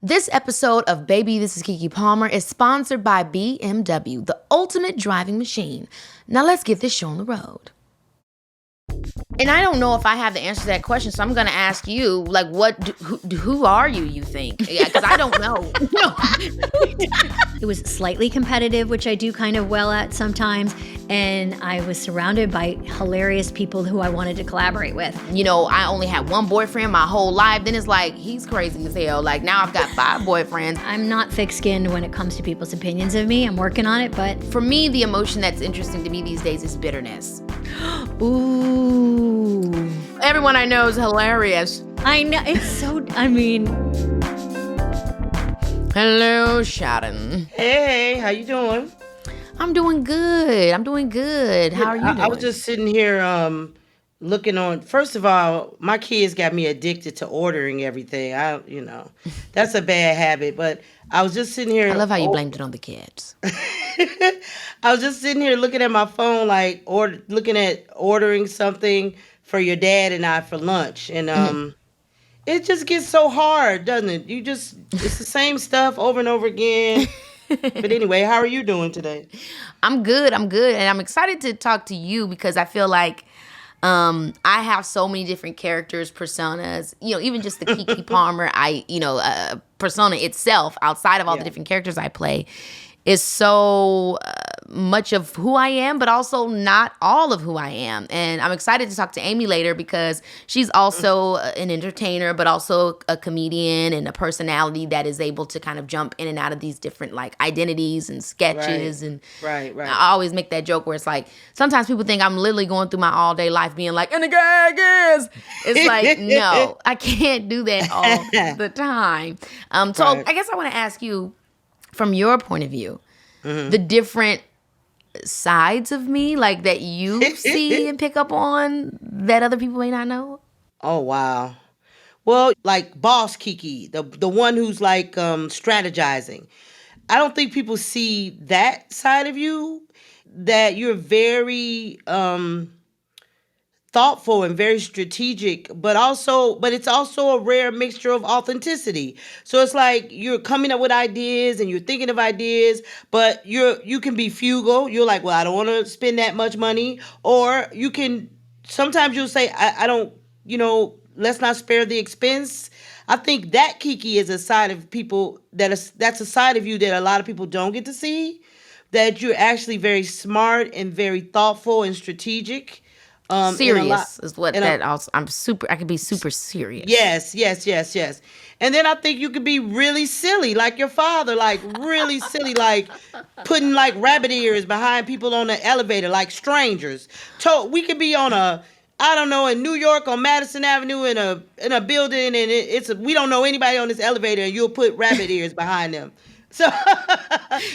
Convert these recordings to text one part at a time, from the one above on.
This episode of Baby, This is Keke Palmer is sponsored by BMW, the ultimate driving machine. Now let's get this show on the road. And I don't know if I have the answer to that question, so I'm going to ask you, like, who are you think? Yeah, because I don't know. It was slightly competitive, which I do kind of well at sometimes, and I was surrounded by hilarious people who I wanted to collaborate with. You know, I only had one boyfriend my whole life. Then it's like, he's crazy as hell. Like, now I've got 5 boyfriends. I'm not thick-skinned when it comes to people's opinions of me. I'm working on it, but... For me, the emotion that's interesting to me these days is bitterness. Ooh. Everyone I know is hilarious. I know, it's so, I mean... Hello, Sharon. Hey, how you doing? I'm doing good. How are you doing? I was just sitting here looking on. First of all, my kids got me addicted to ordering everything. That's a bad habit, but I was just sitting here. I love how you blamed it on the kids. I was just sitting here looking at my phone, like looking at ordering something for your dad and I for lunch, and it just gets so hard, doesn't it? It's the same stuff over and over again. But anyway, how are you doing today? I'm good. And I'm excited to talk to you because I feel like I have so many different characters, personas, even just the Keke Palmer, persona itself, outside of all the different characters I play, is so much of who I am, but also not all of who I am. And I'm excited to talk to Amy later because she's also an entertainer, but also a comedian and a personality that is able to kind of jump in and out of these different like identities and sketches. Right. I always make that joke where it's like, sometimes people think I'm literally going through my all day life being like, and the gag is. It's like, no, I can't do that all the time. So I guess I want to ask you, from your point of view, the different sides of me, like that you see and pick up on that other people may not know? Oh, wow. Well, like Boss Keke, the one who's like strategizing. I don't think people see that side of you, that you're very thoughtful and very strategic, but it's also a rare mixture of authenticity. So it's like you're coming up with ideas and you're thinking of ideas, but you can be frugal. You're like, well, I don't want to spend that much money. Or sometimes you'll say, I don't, let's not spare the expense. I think that Keke is a side of people that's a side of you that a lot of people don't get to see, that you're actually very smart and very thoughtful and strategic. Serious is what that also. I can be super serious. Yes. And then I think you could be really silly, like your father, like really silly, like putting like rabbit ears behind people on the elevator, like strangers. We could be on in New York on Madison Avenue in a building, and we don't know anybody on this elevator, and you'll put rabbit ears behind them. So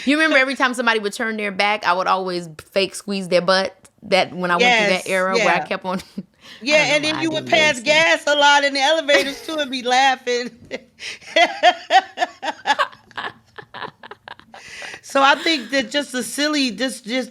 you remember every time somebody would turn their back, I would always fake squeeze their butt. That when I went through that era where I kept on. Yeah, and then you would pass gas a lot in the elevators too and be laughing. So I think that just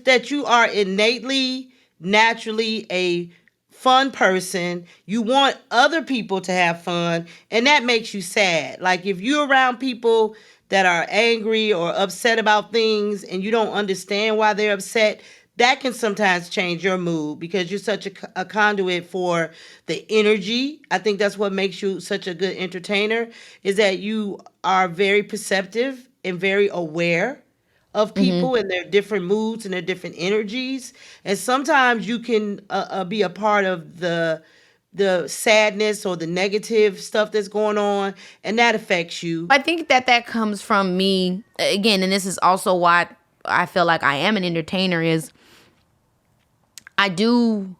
that you are innately, naturally a fun person. You want other people to have fun, and that makes you sad. Like if you're around people that are angry or upset about things and you don't understand why they're upset, that can sometimes change your mood because you're such a conduit for the energy. I think that's what makes you such a good entertainer, is that you are very perceptive and very aware of people and their different moods and their different energies. And sometimes you can be a part of the sadness or the negative stuff that's going on, and that affects you. I think that comes from me, again, and this is also why I feel like I am an entertainer, is I do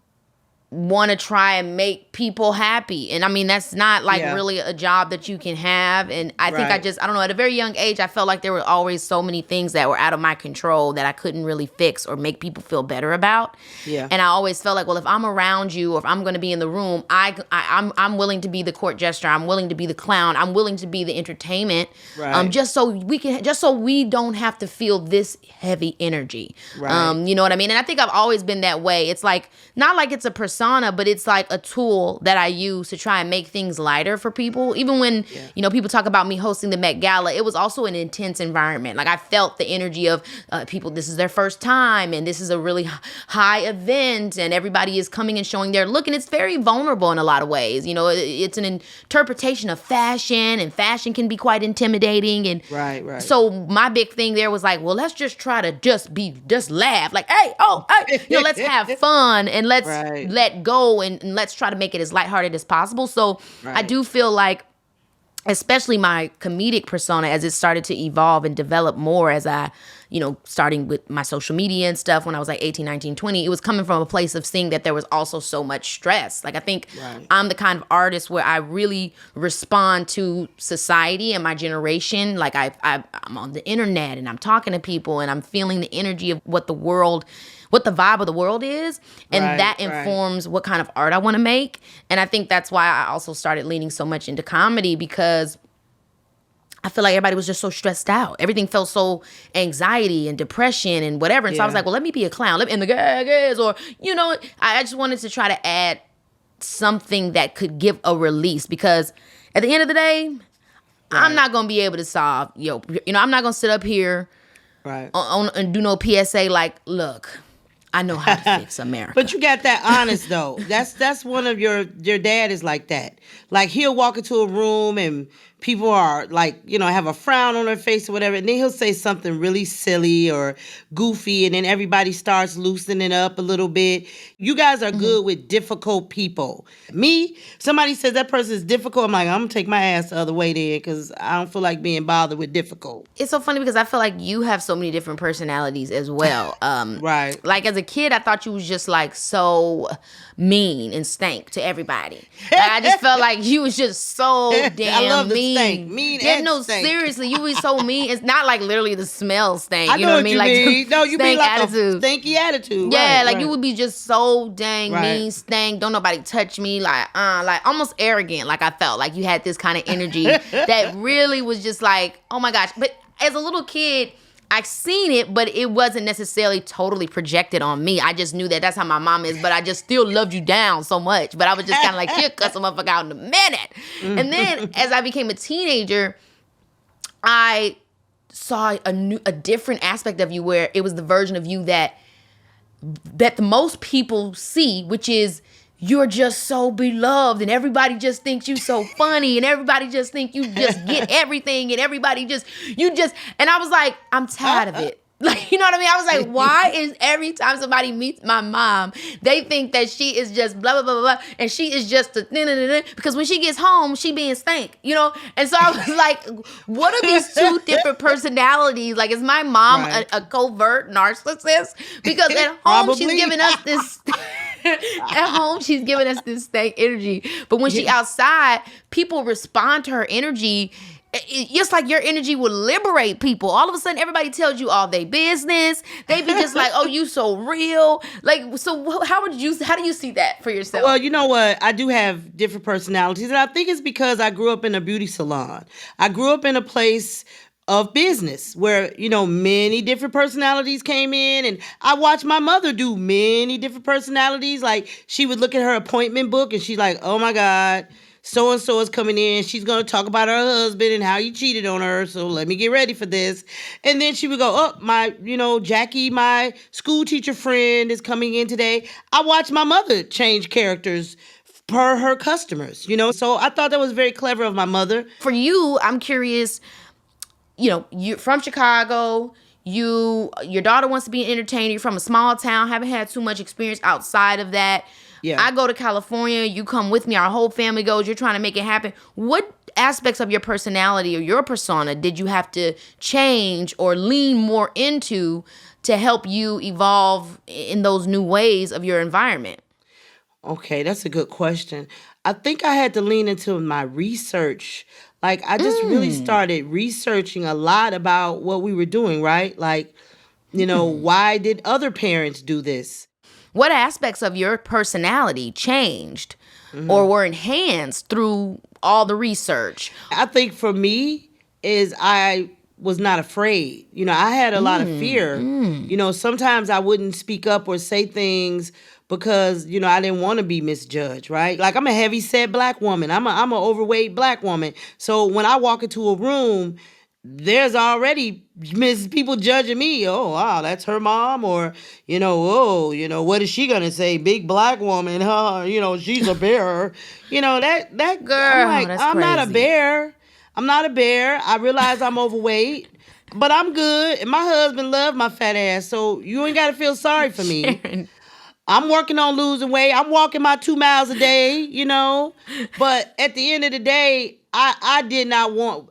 want to try and make people happy. And I mean, that's not like really a job that you can have. And I think I don't know, at a very young age, I felt like there were always so many things that were out of my control that I couldn't really fix or make people feel better about. Yeah. And I always felt like, well, if I'm around you or if I'm going to be in the room, I'm willing to be the court jester. I'm willing to be the clown. I'm willing to be the entertainment. Right. Just so we don't have to feel this heavy energy. Right. You know what I mean? And I think I've always been that way. It's like, not like it's a persona persona, but it's like a tool that I use to try and make things lighter for people. Even when, people talk about me hosting the Met Gala, it was also an intense environment. Like I felt the energy of people, this is their first time and this is a really high event and everybody is coming and showing their look. And it's very vulnerable in a lot of ways. It's an interpretation of fashion, and fashion can be quite intimidating. And right. So my big thing there was like, well, let's just try to just laugh. Like, hey, let's have fun and let's let go and let's try to make it as lighthearted as possible. So I do feel like, especially my comedic persona, as it started to evolve and develop more as I, starting with my social media and stuff when I was like 18, 19, 20, it was coming from a place of seeing that there was also so much stress. Like I think I'm the kind of artist where I really respond to society and my generation. Like I'm on the internet and I'm talking to people and I'm feeling the energy of what the vibe of the world is. And that informs what kind of art I want to make. And I think that's why I also started leaning so much into comedy, because I feel like everybody was just so stressed out. Everything felt so anxiety and depression and whatever. And so I was like, well, let me be a clown. And the gags, or, I just wanted to try to add something that could give a release, because at the end of the day, I'm not going to be able to solve, I'm not going to sit up here and do no PSA like, look, I know how to fix America. But you got that honest though. That's one of your dad is like that. Like he'll walk into a room and people are like, have a frown on their face or whatever, and then he'll say something really silly or goofy, and then everybody starts loosening up a little bit. You guys are good with difficult people. Me, somebody says that person is difficult, I'm like, I'm gonna take my ass the other way then, because I don't feel like being bothered with difficult. It's so funny because I feel like you have so many different personalities as well. Right. Like as a kid, I thought you was just like so mean and stank to everybody. Like, I just felt like you was just so damn I love the mean. stank. Mean and stank. Seriously, you was so mean. It's not like literally the smell stank. I know what I mean? Like no, you mean like attitude. A stanky attitude. Yeah, like you would be just so dang mean, stank. Don't nobody touch me. Like almost arrogant. Like I felt like you had this kind of energy that really was just like, oh my gosh. But as a little kid, I seen it, but it wasn't necessarily totally projected on me. I just knew that that's how my mom is, but I just still loved you down so much. But I was just kind of like, she'll cuss a motherfucker out in a minute. And then as I became a teenager, I saw a different aspect of you, where it was the version of you that the most people see, which is you're just so beloved and everybody just thinks you so funny and everybody just think you just get everything and everybody and I was like, I'm tired of it. Like, you know what I mean? I was like, why is every time somebody meets my mom, they think that she is just blah, blah, blah, blah, blah, and she is just because when she gets home, she being stank, And so I was like, what are these two different personalities? Like, is my mom a covert narcissist? Because at home, she's giving us this... At home, she's giving us this stank energy. But when she outside, people respond to her energy. It's like your energy will liberate people. All of a sudden, everybody tells you all their business. They be just like, oh, you so real. Like, so how do you see that for yourself? Well, you know what? I do have different personalities. And I think it's because I grew up in a beauty salon. I grew up in a place of business where, many different personalities came in, and I watched my mother do many different personalities. Like she would look at her appointment book and she's like, oh my God, so-and-so is coming in. She's going to talk about her husband and how he cheated on her. So let me get ready for this. And then she would go, oh, my, Jackie, my school teacher friend is coming in today. I watched my mother change characters per her customers, So I thought that was very clever of my mother. For you, I'm curious, you're from Chicago, your daughter wants to be an entertainer, you're from a small town, haven't had too much experience outside of that. Yeah. I go to California, you come with me, our whole family goes, you're trying to make it happen. What aspects of your personality or your persona did you have to change or lean more into to help you evolve in those new ways of your environment? Okay, that's a good question. I think I had to lean into my research. Like, I just really started researching a lot about what we were doing, right? Like, why did other parents do this? What aspects of your personality changed or were enhanced through all the research? I think for me is I was not afraid. I had a lot of fear. Sometimes I wouldn't speak up or say things because, I didn't want to be misjudged, right? Like, I'm a heavy set black woman. I'm a overweight black woman. So when I walk into a room, there's already people judging me. Oh, wow, that's her mom, or what is she gonna say? Big black woman, huh? She's a bear. That Girl, I'm like, that's I'm not a crazy. bear. I'm not a bear. I realize I'm overweight, but I'm good, and my husband loved my fat ass. So you ain't gotta feel sorry for me. Sharon. I'm working on losing weight. I'm walking my 2 miles a day. But at the end of the day, I did not want.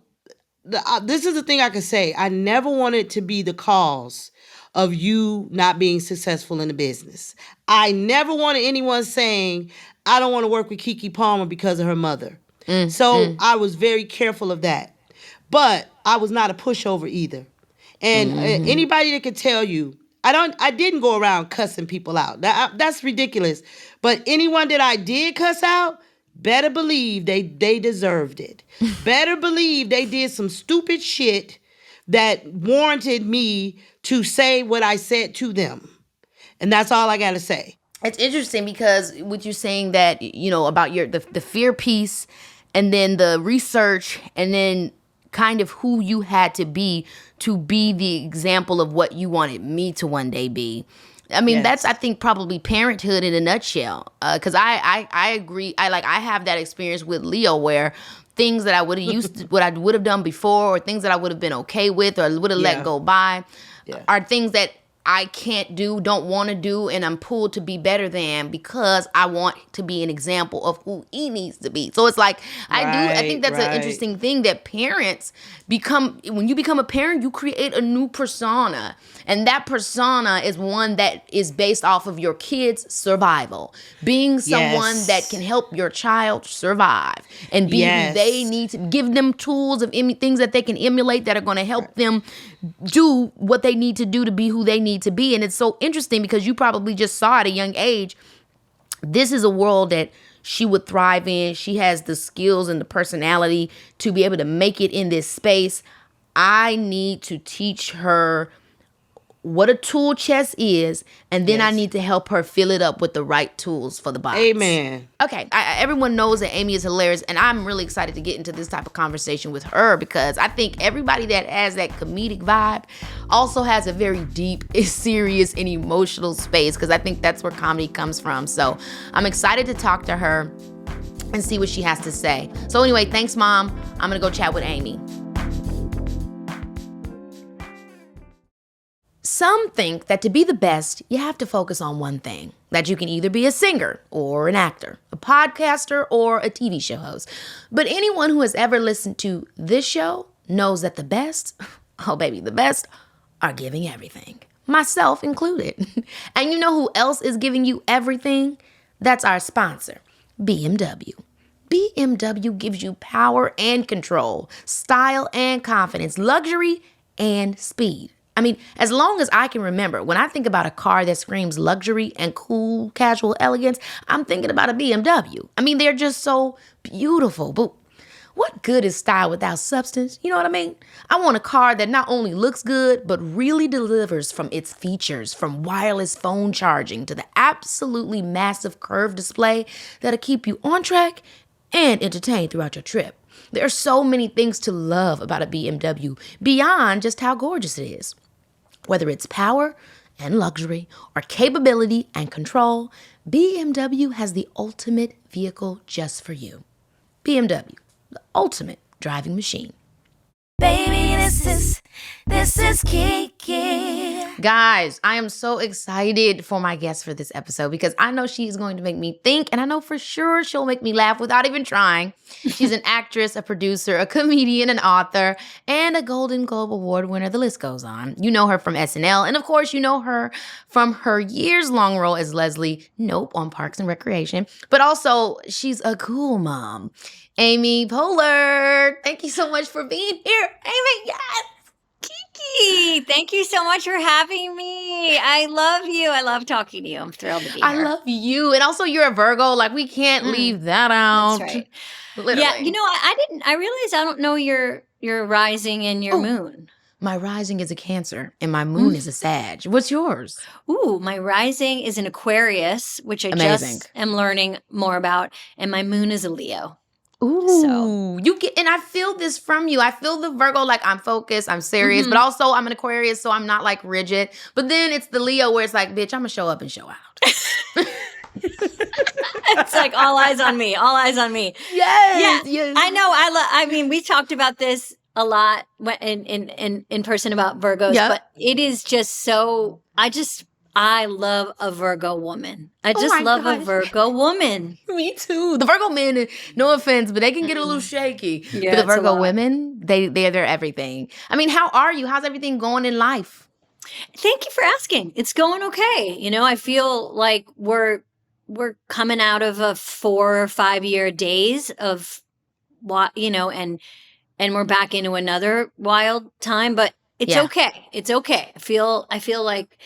This is the thing I can say. I never wanted to be the cause of you not being successful in the business. I never wanted anyone saying, I don't want to work with Keke Palmer because of her mother. So I was very careful of that. But I was not a pushover either. And anybody that could tell you, I didn't go around cussing people out. That's ridiculous. But anyone that I did cuss out, better believe they deserved it. Better believe they did some stupid shit that warranted me to say what I said to them. And that's all I got to say. It's interesting because what you're saying that, about the fear piece and then the research and then kind of who you had to be the example of what you wanted me to one day be. I mean, That's, I think, probably parenthood in a nutshell. Because I agree. I have that experience with Leo where things that I would have what I would have done before, or things that I would have been okay with or would have let go by, are things that I can't do, don't want to do, and I'm pulled to be better than because I want to be an example of who he needs to be. So it's like, I think that's an interesting thing that parents when you become a parent, you create a new persona. And that persona is one that is based off of your kids' survival. Being someone that can help your child survive and be who they need to, give them tools of things that they can emulate that are going to help them do what they need to do to be who they need to be. And it's so interesting because you probably just saw at a young age, this is a world that she would thrive in. She has the skills and the personality to be able to make it in this space. I need to teach her what a tool chest is, and then I need to help her fill it up with the right tools for the box. Amen. Okay, everyone knows that Amy is hilarious, and I'm really excited to get into this type of conversation with her because I think everybody that has that comedic vibe also has a very deep, serious, and emotional space because I think that's where comedy comes from. So I'm excited to talk to her and see what she has to say. So anyway, thanks, Mom. I'm going to go chat with Amy. Some think that to be the best, you have to focus on one thing. That you can either be a singer or an actor, a podcaster or a TV show host. But anyone who has ever listened to this show knows that the best, oh baby, the best are giving everything. Myself included. And you know who else is giving you everything? That's our sponsor, BMW. BMW gives you power and control, style and confidence, luxury and speed. I mean, as long as I can remember, when I think about a car that screams luxury and cool, casual elegance, I'm thinking about a BMW. I mean, they're just so beautiful. But what good is style without substance? You know what I mean? I want a car that not only looks good, but really delivers from its features, from wireless phone charging to the absolutely massive curved display that'll keep you on track and entertained throughout your trip. There are so many things to love about a BMW beyond just how gorgeous it is. Whether it's power and luxury or capability and control, BMW has the ultimate vehicle just for you. BMW, the ultimate driving machine. Baby, this is Keke. Guys, I am so excited for my guest for this episode because I know she's going to make me think, and I know for sure she'll make me laugh without even trying. She's an actress, a producer, a comedian, an author, and a Golden Globe Award winner. The list goes on. You know her from SNL, and of course, you know her from her years-long role as Leslie Knope on Parks and Recreation. But also, she's a cool mom. Amy Poehler, thank you so much for being here. Amy, yes! Keke, thank you so much for having me. I love you. I love talking to you. I'm thrilled to be here. I love you. And also, you're a Virgo. Like, we can't leave that out. That's right. Literally. Yeah, I realized I don't know your rising and your moon. My rising is a Cancer and my moon is a Sag. What's yours? Ooh, my rising is an Aquarius, which I Amazing. just am learning more about, and my moon is a Leo. Ooh, you get, and I feel this from you. I feel the Virgo, like I'm focused, I'm serious, but also I'm an Aquarius, so I'm not like rigid. But then it's the Leo where it's like, bitch, I'm gonna show up and show out. It's like all eyes on me, all eyes on me. Yes, Yeah, yes. I know. I mean, we talked about this a lot in person about Virgos, Yeah. but it is just so. I love a Virgo woman. I just my love a gosh. Virgo woman. Me too. The Virgo men, no offense, but they can get a little shaky. Yeah, but the it's a Virgo lot. women, they're everything. I mean, how are you? How's everything going in life? Thank you for asking. It's going okay. You know, I feel like we're coming out of a 4 or 5 year days of what, you know, and we're back into another wild time, but it's Yeah. okay. It's okay. I feel like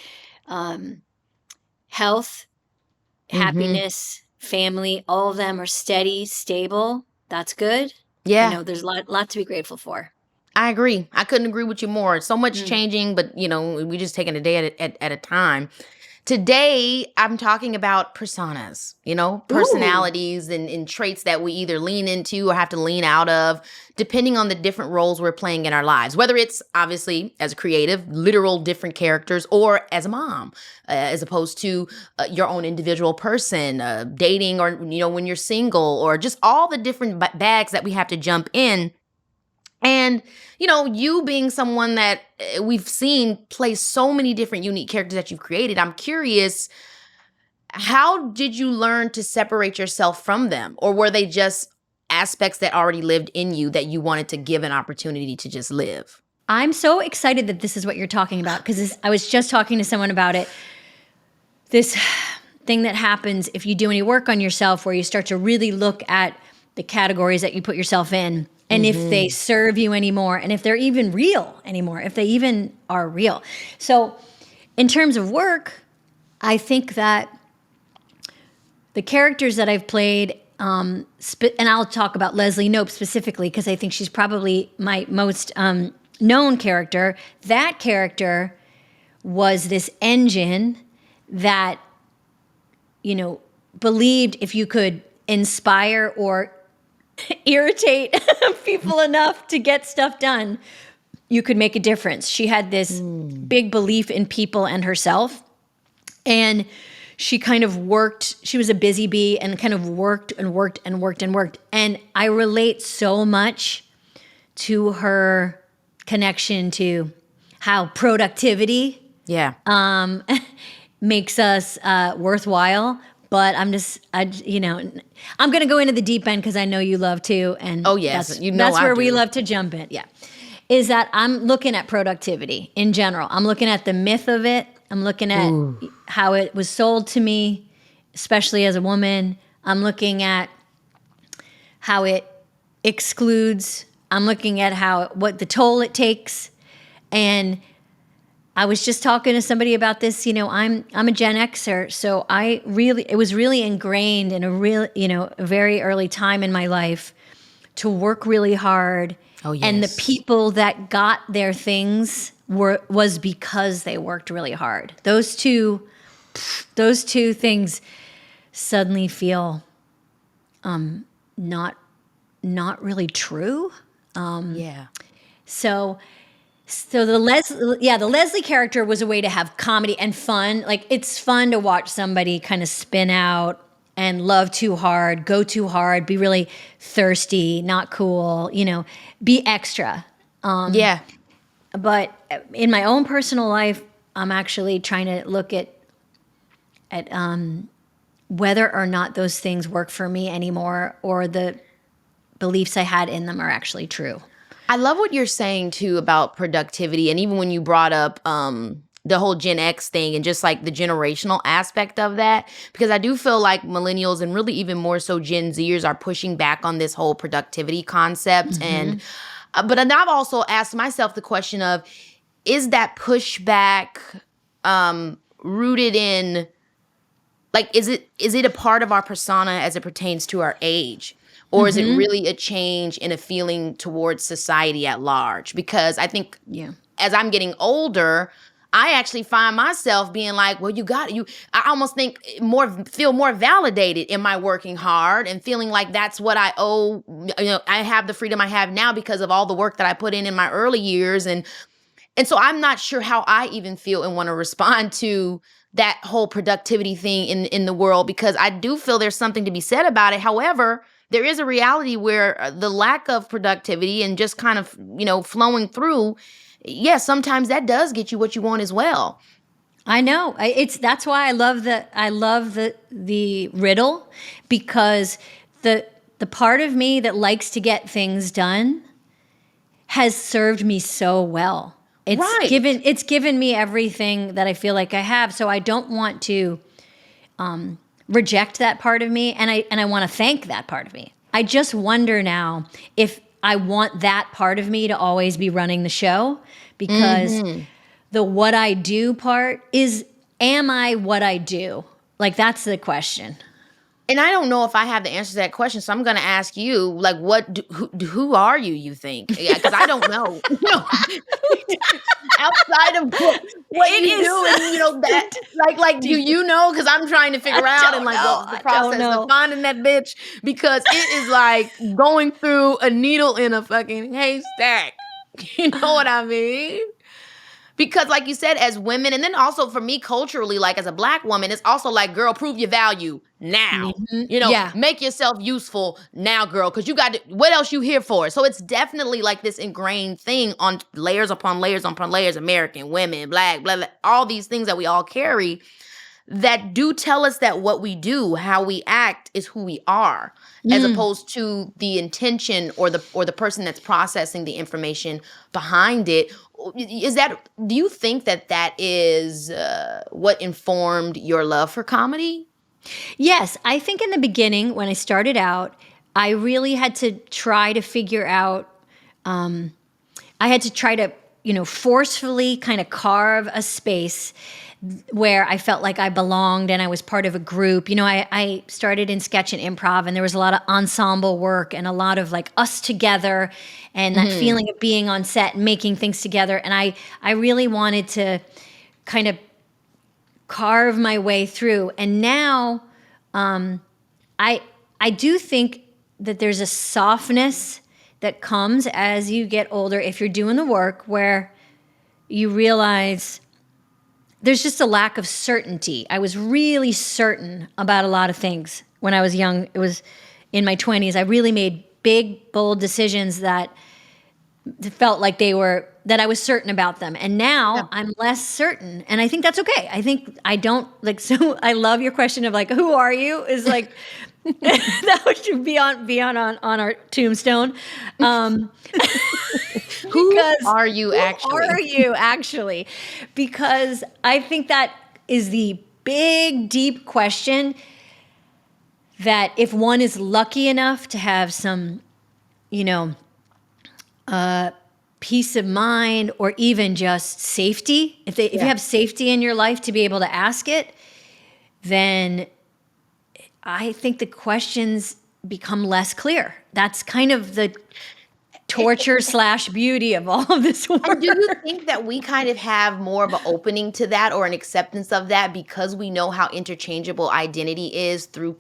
health, happiness, family, all of them are steady, stable. That's good. Yeah. You know, there's a lot to be grateful for. I agree. I couldn't agree with you more. So much changing, but we just taking a day at a time. Today, I'm talking about personas, personalities and traits that we either lean into or have to lean out of, depending on the different roles we're playing in our lives. Whether it's obviously as a creative, literal different characters, or as a mom, as opposed to your own individual person, dating, or when you're single, or just all the different bags that we have to jump in. And, you being someone that we've seen play so many different unique characters that you've created, I'm curious, how did you learn to separate yourself from them? Or were they just aspects that already lived in you that you wanted to give an opportunity to just live? I'm so excited that this is what you're talking about, because I was just talking to someone about it. This thing that happens if you do any work on yourself, where you start to really look at the categories that you put yourself in, and if they serve you anymore, and if they're even real anymore, if they even are real. So in terms of work, I think that the characters that I've played, and I'll talk about Leslie Knope specifically, because I think she's probably my most known character. That character was this engine that, believed if you could inspire or irritate people enough to get stuff done, you could make a difference. She had this big belief in people and herself. And she kind of worked, she was a busy bee and kind of worked and worked and worked and worked. And I relate so much to her connection to how productivity makes us worthwhile. But I'm going to go into the deep end because I know you love to. And oh, yes. That's where we love to jump in. Yeah. Is that I'm looking at productivity in general. I'm looking at the myth of it. I'm looking at how it was sold to me, especially as a woman. I'm looking at how it excludes. I'm looking at what the toll it takes. And I was just talking to somebody about this. I'm a Gen Xer, so it was really ingrained in a very early time in my life to work really hard. Oh, yes. And the people that got their things was because they worked really hard. Those two things suddenly feel not really true. So the Leslie character was a way to have comedy and fun. Like, it's fun to watch somebody kind of spin out and love too hard, go too hard, be really thirsty, not cool, be extra. But in my own personal life, I'm actually trying to look at whether or not those things work for me anymore, or the beliefs I had in them are actually true. I love what you're saying too about productivity, and even when you brought up the whole Gen X thing and just like the generational aspect of that, because I do feel like millennials and really even more so Gen Zers are pushing back on this whole productivity concept. And but I've also asked myself the question of, is that pushback rooted in, like, is it a part of our persona as it pertains to our age? Or is it really a change in a feeling towards society at large? Because I think as I'm getting older, I actually find myself being like, well, I almost think feel more validated in my working hard and feeling like that's what I owe. I have the freedom I have now because of all the work that I put in my early years. And so I'm not sure how I even feel and want to respond to that whole productivity thing in the world, because I do feel there's something to be said about it. However, there is a reality where the lack of productivity and just kind of, flowing through, sometimes that does get you what you want as well. I know. That's why I love the riddle, because the part of me that likes to get things done has served me so well. It's given me everything that I feel like I have. So I don't want to reject that part of me, and I want to thank that part of me. I just wonder now if I want that part of me to always be running the show, because the what I do part is, am I what I do? Like, that's the question. And I don't know if I have the answer to that question, so I'm going to ask you, like, who are you think? Yeah, because I don't know. Outside of what you do, and that, do you know? Because I'm trying to figure out and what the process of finding that bitch, because it is like going through a needle in a fucking haystack. You know what I mean? Because like you said, as women, and then also for me culturally, like as a Black woman, it's also like, girl, prove your value now. Make yourself useful now, girl, because you got what else you here for? So it's definitely like this ingrained thing on layers upon layers upon layers, American women, Black, blah, blah, all these things that we all carry that do tell us that what we do, how we act, is who we are, as opposed to the intention or the person that's processing the information behind it. Do you think that is what informed your love for comedy? Yes, I think in the beginning, when I started out, I really had to try to figure out, I had to try to, forcefully kind of carve a space where I felt like I belonged and I was part of a group. I started in sketch and improv, and there was a lot of ensemble work and a lot of like us together and that feeling of being on set and making things together. And I really wanted to kind of carve my way through. And now I do think that there's a softness that comes as you get older if you're doing the work, where you realize there's just a lack of certainty. I was really certain about a lot of things when I was young. It was in my 20s. I really made big, bold decisions that felt like that I was certain about them. And now I'm less certain. And I think that's okay. I think I don't so I love your question of like, who are you? Is like, that should be on our tombstone. Who are you actually? Because I think that is the big, deep question that if one is lucky enough to have some, peace of mind, or even just safety, if you have safety in your life to be able to ask it, then I think the questions become less clear. That's kind of the torture / beauty of all of this work. And do you think that we kind of have more of an opening to that, or an acceptance of that, because we know how interchangeable identity is through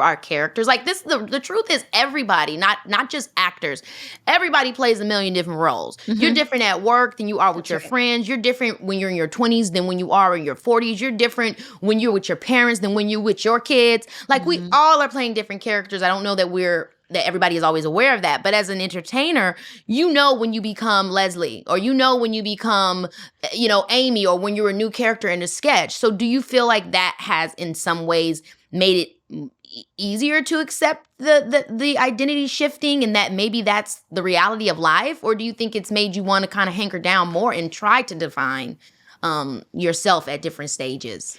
our characters? Like this, the truth is, everybody, not just actors, everybody plays a million different roles. You're different at work than you are with your friends. You're different when you're in your 20s than when you are in your 40s. You're different when you're with your parents than when you're with your kids. Like we all are playing different characters. I don't know that everybody is always aware of that. But as an entertainer, when you become Leslie, or when you become, Amy, or when you're a new character in a sketch. So do you feel like that has in some ways made it easier to accept the identity shifting, and that maybe that's the reality of life? Or do you think it's made you want to kind of hanker down more and try to define yourself at different stages?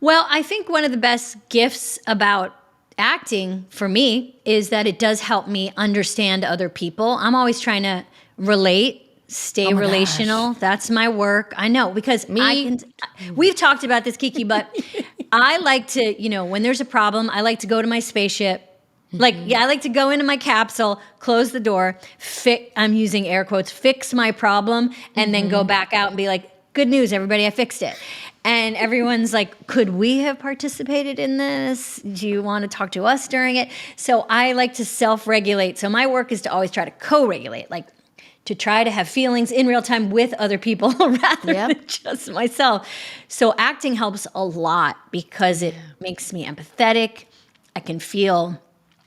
Well, I think one of the best gifts about acting for me is that it does help me understand other people. I'm always trying to stay relational. Gosh. That's my work. I know, because we've talked about this, Keke, but I like to, when there's a problem, I like to go to my spaceship Like, yeah, I like to go into my capsule, close the door, I'm using air quotes, fix my problem, and then go back out and be like, good news, everybody, I fixed it. And everyone's like, could we have participated in this? Do you want to talk to us during it? So I like to self-regulate. So my work is to always try to co-regulate, like to try to have feelings in real time with other people rather than just myself. So acting helps a lot because it makes me empathetic. I can feel,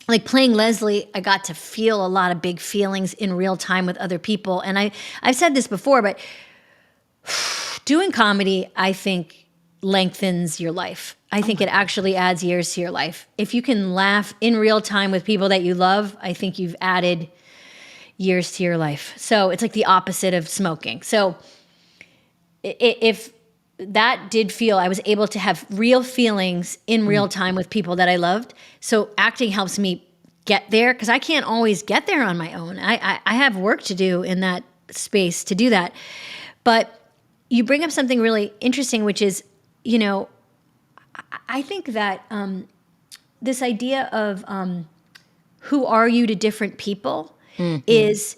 like playing Leslie, I got to feel a lot of big feelings in real time with other people. And I've said this before, but doing comedy, I think, lengthens your life. I think it actually adds years to your life. If you can laugh in real time with people that you love, I think you've added years to your life. So it's like the opposite of smoking. So if that did feel, I was able to have real feelings in real time with people that I loved. So acting helps me get there because I can't always get there on my own. I have work to do in that space to do that. But you bring up something really interesting, which is, you know, I think that this idea of who are you to different people is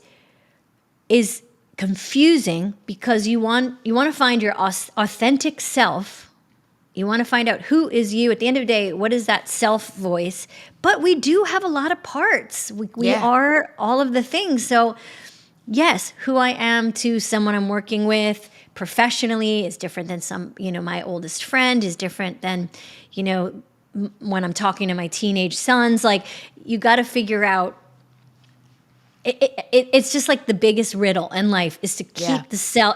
confusing because you want to find your authentic self. You want to find out who is you. At the end of the day, what is that self voice? But we do have a lot of parts. We are all of the things. So yes, who I am to someone I'm working with professionally is different than my oldest friend is different than, when I'm talking to my teenage sons. Like, you got to figure out, it's just like the biggest riddle in life is to keep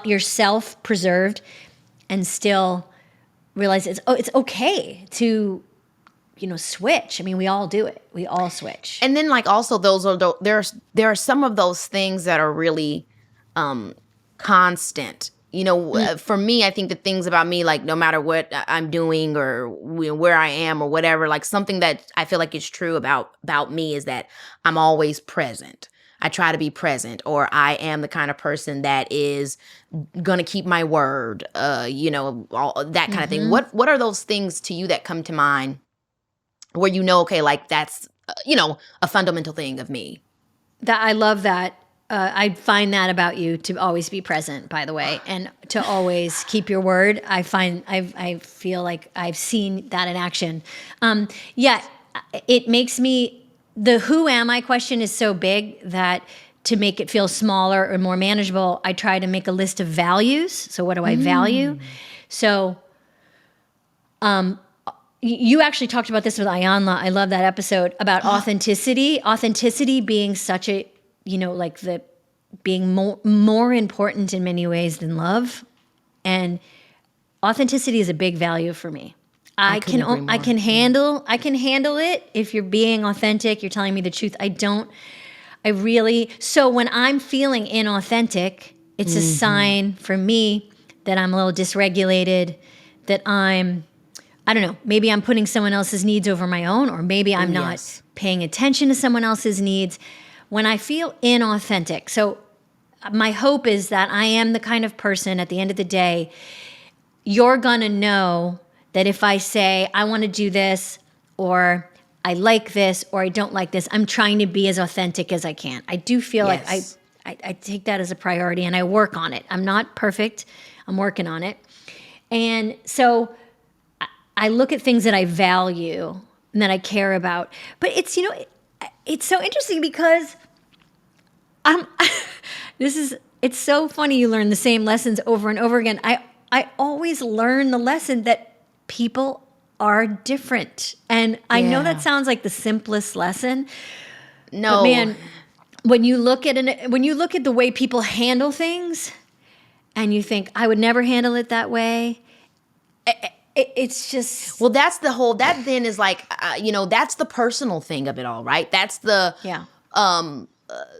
yourself preserved and still realize it's okay to, switch. I mean, we all do it. We all switch. And then like also there are some of those things that are really constant. For me, I think the things about me, like no matter what I'm doing or where I am or whatever, like something that I feel like is true about me is that I'm always present. I try to be present, or I am the kind of person that is going to keep my word, all that kind of thing. What are those things to you that come to mind where okay, like that's, a fundamental thing of me? That I love that. I find that about you, to always be present, by the way, and to always keep your word. I feel like I've seen that in action. It makes me, the who am I question is so big that to make it feel smaller or more manageable, I try to make a list of values. So what do I value? So you actually talked about this with Ayanla. I love that episode about authenticity. Authenticity being such a, like being more important in many ways than love. And authenticity is a big value for me. I can handle it if you're being authentic, you're telling me the truth. So when I'm feeling inauthentic, it's a sign for me that I'm a little dysregulated, that I don't know, maybe I'm putting someone else's needs over my own, or maybe I'm not paying attention to someone else's needs. When I feel inauthentic, so my hope is that I am the kind of person at the end of the day, you're gonna know that if I say, I wanna do this, or I like this, or I don't like this, I'm trying to be as authentic as I can. I do feel like I take that as a priority and I work on it. I'm not perfect, I'm working on it. And so I look at things that I value and that I care about. But it's, it's so interesting because it's so funny you learn the same lessons over and over again. I always learn the lesson that people are different. And I know that sounds like the simplest lesson. No. But man, when you look at the way people handle things and you think, I would never handle it that way, it's just... Well, that then is like, that's the personal thing of it all, right? That's the...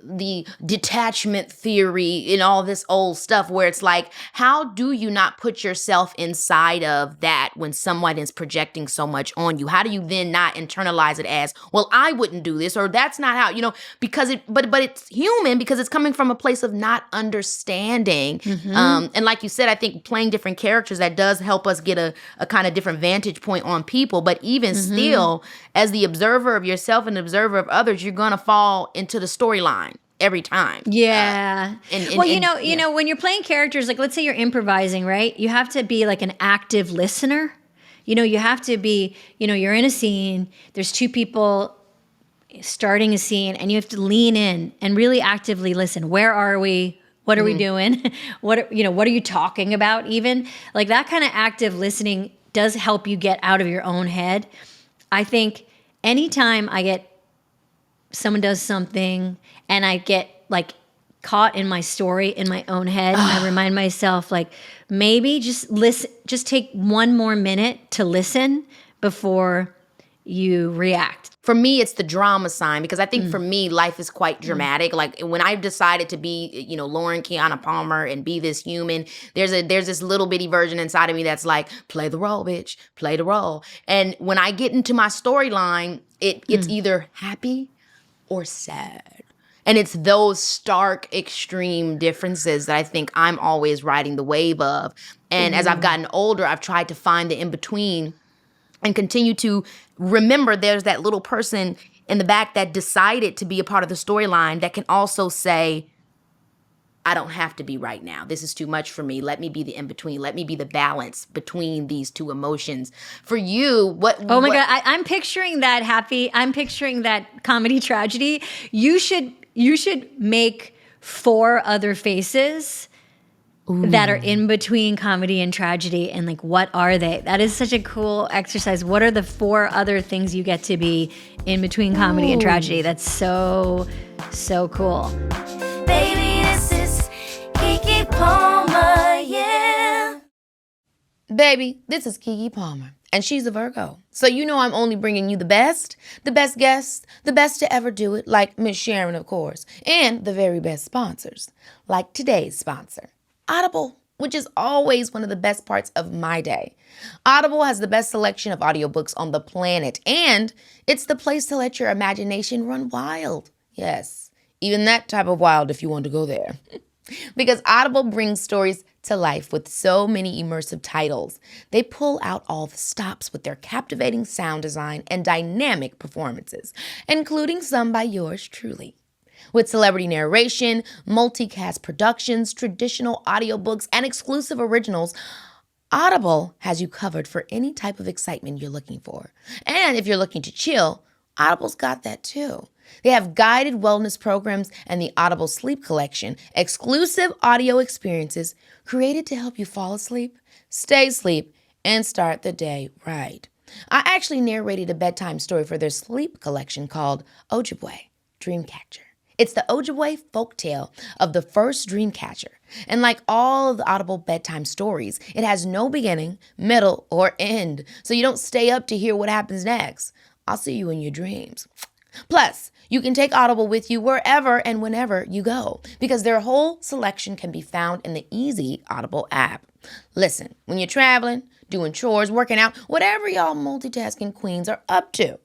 the detachment theory and all this old stuff where it's like, how do you not put yourself inside of that when someone is projecting so much on you? How do you then not internalize it as, well, I wouldn't do this, or that's not how, because but it's human because it's coming from a place of not understanding. And like you said, I think playing different characters, that does help us get a kind of different vantage point on people. But even still, as the observer of yourself and the observer of others, you're going to fall into the storyline every time. Yeah. When you're playing characters, like let's say you're improvising, right? You have to be like an active listener. You have to be, you're in a scene, there's two people starting a scene, and you have to lean in and really actively listen. Where are we? What are we doing? What are you talking about even? Like that kind of active listening does help you get out of your own head. I think anytime someone does something and I get like caught in my story in my own head, and I remind myself like maybe just listen, just take one more minute to listen before you react. For me, it's the drama sign, because I think for me, life is quite dramatic. Like when I've decided to be, Lauren Keke Palmer and be this human, there's this little bitty version inside of me that's like, play the role, bitch, play the role. And when I get into my storyline, it's either happy or sad. And it's those stark, extreme differences that I think I'm always riding the wave of. And as I've gotten older, I've tried to find the in-between and continue to remember there's that little person in the back that decided to be a part of the storyline that can also say, I don't have to be right now. This is too much for me. Let me be the in-between. Let me be the balance between these two emotions. For you, what... Oh my God, I'm picturing that happy. I'm picturing that comedy tragedy. You should make 4 other faces that are in between comedy and tragedy, and like, what are they? That is such a cool exercise. What are the 4 other things you get to be in between comedy and tragedy? That's so cool. Baby, this is Keke Palmer, yeah. Baby, this is Keke Palmer, and she's a Virgo. So I'm only bringing you the best guests, the best to ever do it, like Miss Sharon, of course, and the very best sponsors, like today's sponsor, Audible, which is always one of the best parts of my day. Audible has the best selection of audiobooks on the planet, and it's the place to let your imagination run wild. Yes, even that type of wild if you want to go there. Because Audible brings stories to life with so many immersive titles. They pull out all the stops with their captivating sound design and dynamic performances, including some by yours truly. With celebrity narration, multicast productions, traditional audiobooks, and exclusive originals, Audible has you covered for any type of excitement you're looking for. And if you're looking to chill, Audible's got that too. They have guided wellness programs and the Audible Sleep Collection, exclusive audio experiences created to help you fall asleep, stay asleep, and start the day right. I actually narrated a bedtime story for their sleep collection called Ojibwe, Dreamcatcher. It's the Ojibwe folktale of the first dreamcatcher. And like all of the Audible bedtime stories, it has no beginning, middle, or end. So you don't stay up to hear what happens next. I'll see you in your dreams. Plus, you can take Audible with you wherever and whenever you go, because their whole selection can be found in the easy Audible app. Listen, when you're traveling, doing chores, working out, whatever y'all multitasking queens are up to.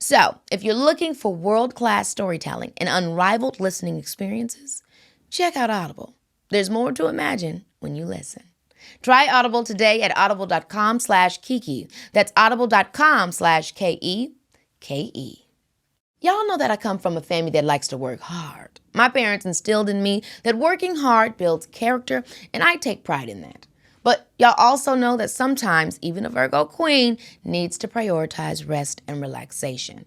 So, if you're looking for world-class storytelling and unrivaled listening experiences, check out Audible. There's more to imagine when you listen. Try Audible today at audible.com/Keke. That's audible.com/KEKE. Y'all know that I come from a family that likes to work hard. My parents instilled in me that working hard builds character, and I take pride in that. But y'all also know that sometimes even a Virgo queen needs to prioritize rest and relaxation.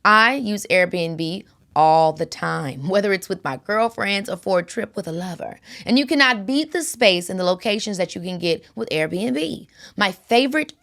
I use Airbnb all the time, whether it's with my girlfriends or for a trip with a lover. And you cannot beat the space and the locations that you can get with Airbnb. My favorite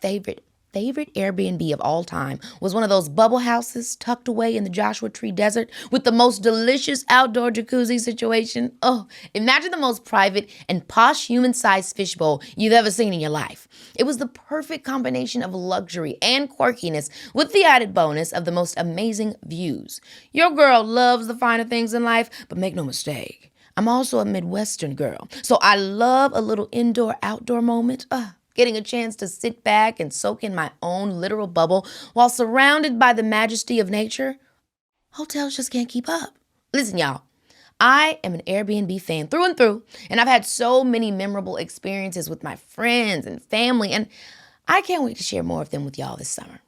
favorite Airbnb of all time was one of those bubble houses tucked away in the Joshua Tree Desert with the most delicious outdoor jacuzzi situation. Oh, imagine the most private and posh human-sized fishbowl you've ever seen in your life. It was the perfect combination of luxury and quirkiness with the added bonus of the most amazing views. Your girl loves the finer things in life, but make no mistake, I'm also a Midwestern girl, so I love a little indoor-outdoor moment. Getting a chance to sit back and soak in my own literal bubble while surrounded by the majesty of nature. Hotels just can't keep up. Listen, y'all, I am an Airbnb fan through and through, and I've had so many memorable experiences with my friends and family, and I can't wait to share more of them with y'all this summer.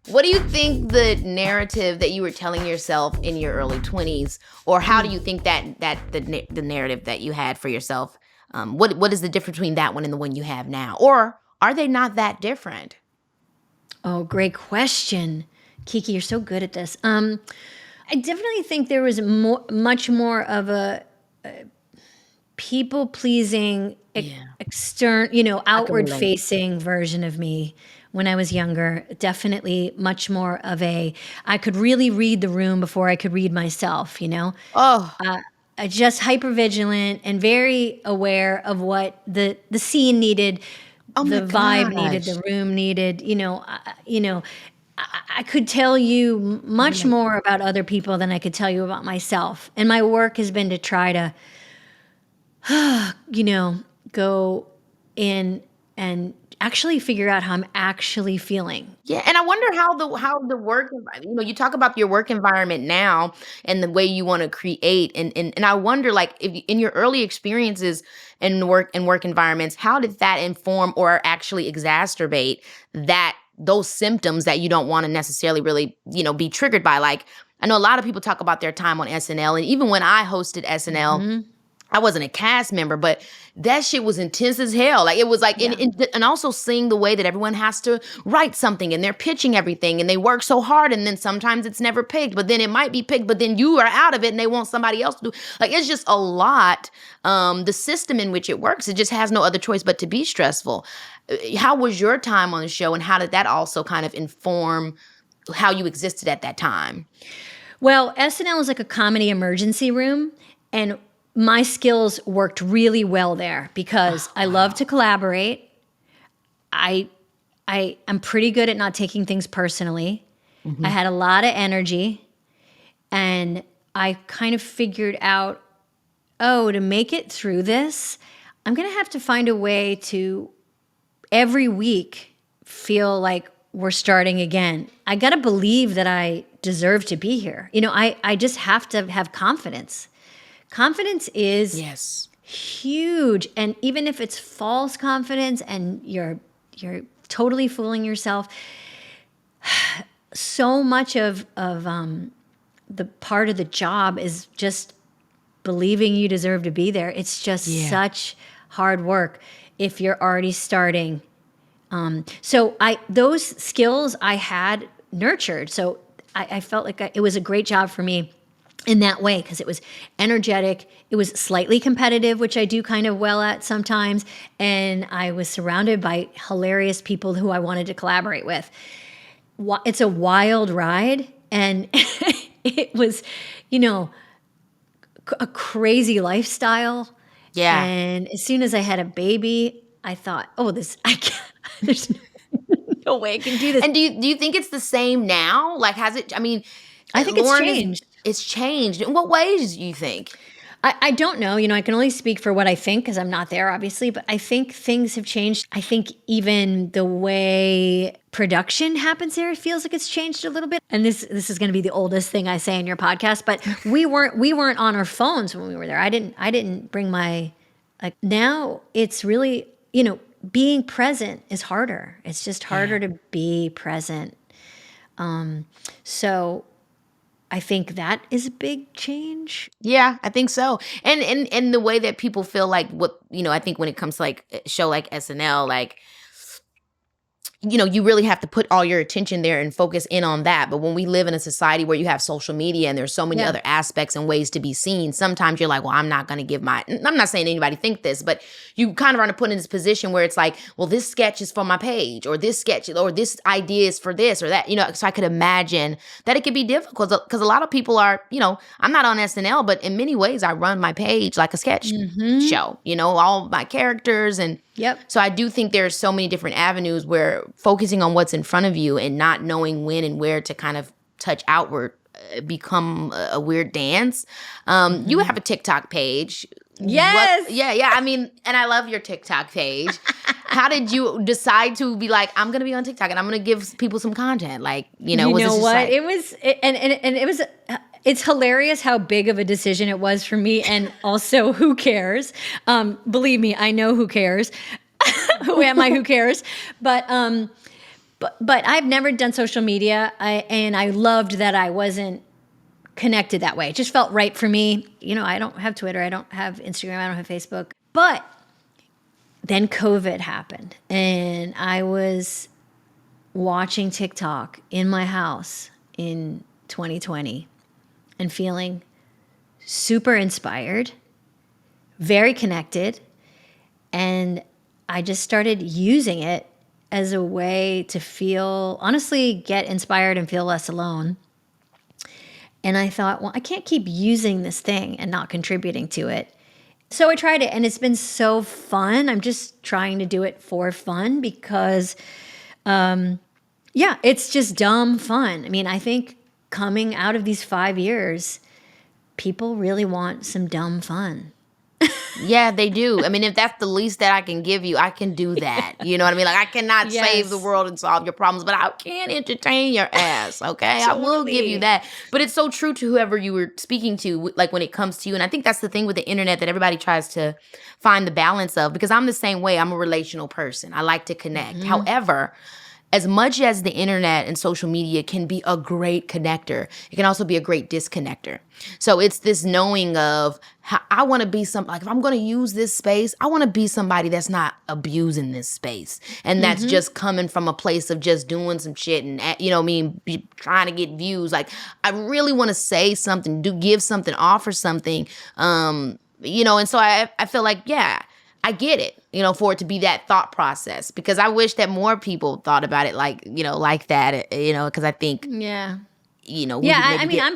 What do you think the narrative that you were telling yourself in your early 20s, or how do you think that the narrative that you had for yourself, what is the difference between that one and the one you have now? Or are they not that different? Oh, great question. Keke, you're so good at this. I definitely think there was much more of a people-pleasing, outward-facing version of me when I was younger. Definitely much more of I could really read the room before I could read myself, Oh, just hyper-vigilant and very aware of what the scene needed, oh my the vibe gosh. needed, the room needed. I could tell you much more about other people than I could tell you about myself. And my work has been to try to, go in and actually figure out how I'm actually feeling. Yeah, and I wonder how the work you talk about your work environment now and the way you want to create, and I wonder, like, if in your early experiences in work environments, how did that inform or actually exacerbate those symptoms that you don't want to necessarily really be triggered by? Like, I know a lot of people talk about their time on SNL, and even when I hosted SNL. I wasn't a cast member, but that shit was intense as hell. Like, it was like, and also seeing the way that everyone has to write something and they're pitching everything and they work so hard, and then sometimes it's never picked, but then it might be picked, but then you are out of it and they want somebody else to do. Like, it's just a lot. The system in which it works, it just has no other choice but to be stressful. How was your time on the show, and how did that also kind of inform how you existed at that time? Well, SNL is like a comedy emergency room, and my skills worked really well there because I love to collaborate. I'm pretty good at not taking things personally. I had a lot of energy, and I kind of figured out, to make it through this, I'm going to have to find a way to every week feel like we're starting again. I got to believe that I deserve to be here. I just have to have confidence. Confidence is huge. And even if it's false confidence and you're totally fooling yourself, so much of the part of the job is just believing you deserve to be there. It's just such hard work if you're already starting. So those skills I had nurtured. So I felt like it was a great job for me in that way, because it was energetic, it was slightly competitive, which I do kind of well at sometimes, and I was surrounded by hilarious people who I wanted to collaborate with. It's a wild ride, and it was, a crazy lifestyle. Yeah. And as soon as I had a baby, I thought, there's no way I can do this. And do you think it's the same now? Like, has it? I mean, I think it's changed. It's changed. In what ways do you think? I don't know. I can only speak for what I think because I'm not there, obviously. But I think things have changed. I think even the way production happens there, it feels like it's changed a little bit. And this is going to be the oldest thing I say in your podcast. But we weren't on our phones when we were there. I didn't bring my. Now it's really being present is harder. It's just harder to be present. So I think that is a big change. Yeah, I think so. And the way that people feel like I think when it comes to like a show like SNL, like you really have to put all your attention there and focus in on that. But when we live in a society where you have social media and there's so many other aspects and ways to be seen, sometimes you're like, well, I'm not going to give I'm not saying anybody think this, but you kind of are put in this position where it's like, well, this sketch is for my page, or this sketch, or this idea is for this or that, so I could imagine that it could be difficult because a lot of people are, I'm not on SNL, but in many ways I run my page like a sketch show, all my characters. And so I do think there's so many different avenues where focusing on what's in front of you and not knowing when and where to kind of touch outward become a weird dance. You have a TikTok page. Yes. Yeah. I mean, and I love your TikTok page. How did you decide to be like, I'm going to be on TikTok and I'm going to give people some content? Like, you know what? It's hilarious how big of a decision it was for me, and also who cares? Believe me, I know who cares. Who am I? Who cares? But I've never done social media, and I loved that I wasn't connected that way. It just felt right for me. I don't have Twitter, I don't have Instagram, I don't have Facebook. But then COVID happened, and I was watching TikTok in my house in 2020 and feeling super inspired, very connected, and I just started using it as a way to honestly get inspired and feel less alone. And I thought, well, I can't keep using this thing and not contributing to it. So I tried it, and it's been so fun. I'm just trying to do it for fun because, it's just dumb fun. I mean, I think coming out of these 5 years, people really want some dumb fun. Yeah, they do. I mean, if that's the least that I can give you, I can do that. You know what I mean? Like, I cannot save the world and solve your problems, but I can entertain your ass, okay? I will give you that. But it's so true to whoever you were speaking to, like, when it comes to you. And I think that's the thing with the internet that everybody tries to find the balance of, because I'm the same way. I'm a relational person. I like to connect. However, as much as the internet and social media can be a great connector, it can also be a great disconnector. So it's this knowing of how I want to be like if I'm going to use this space, I want to be somebody that's not abusing this space. And that's just coming from a place of just doing some shit and, trying to get views. Like, I really want to say something, give something, offer something, and so I feel like, I get it, for it to be that thought process, because I wish that more people thought about it like that, because I think, I'm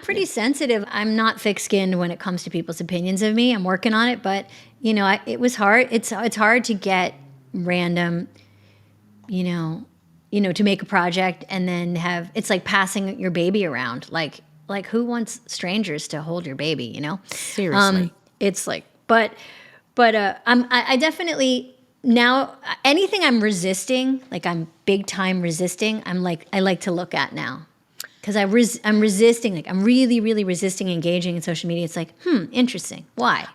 pretty sensitive. I'm not thick-skinned when it comes to people's opinions of me. I'm working on it, but, it was hard. It's hard to get random, to make a project and then it's like passing your baby around. Like who wants strangers to hold your baby, Seriously. It's like, But I definitely now anything I'm resisting, like I'm big time resisting, I like to look at now, because I'm resisting, like I'm really, really resisting engaging in social media. It's like, interesting. Why?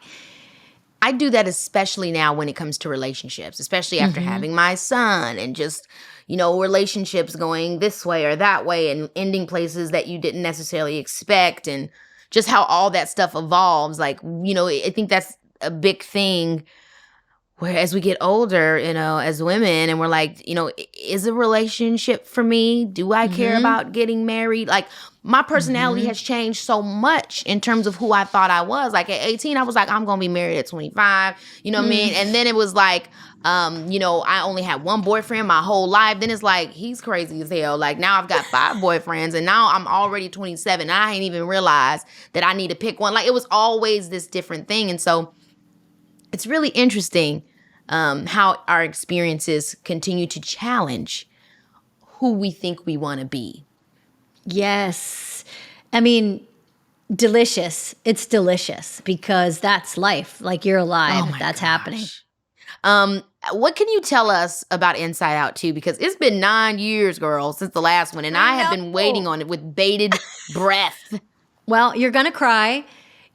I do that especially now when it comes to relationships, especially after having my son and just, relationships going this way or that way and ending places that you didn't necessarily expect, and just how all that stuff evolves. Like, I think that's a big thing where as we get older, as women, and we're like, is a relationship for me? Do I care about getting married? Like, my personality has changed so much in terms of who I thought I was. Like, at 18, I was like, I'm going to be married at 25. You know what I mean? And then it was like, I only had one boyfriend my whole life. Then it's like, he's crazy as hell. Like, now I've got 5 boyfriends, and now I'm already 27. And I ain't even realized that I need to pick one. Like, it was always this different thing. And so it's really interesting how our experiences continue to challenge who we think we want to be. Yes. I mean, delicious. It's delicious because that's life. Like, you're alive. That's happening. What can you tell us about Inside Out 2? Because it's been 9 years, girl, since the last one. And I have been waiting on it with bated breath. Well, you're going to cry.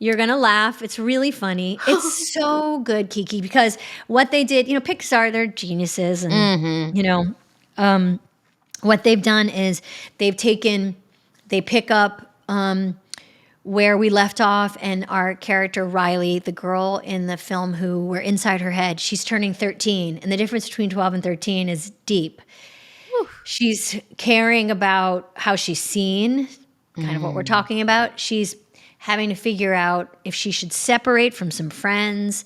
You're going to laugh. It's really funny. It's so good, Keke, because what they did, Pixar, they're geniuses. And, what they've done is they pick up where we left off, and our character, Riley, the girl in the film who we're inside her head, she's turning 13. And the difference between 12 and 13 is deep. She's caring about how she's seen, kind of what we're talking about. She's having to figure out if she should separate from some friends.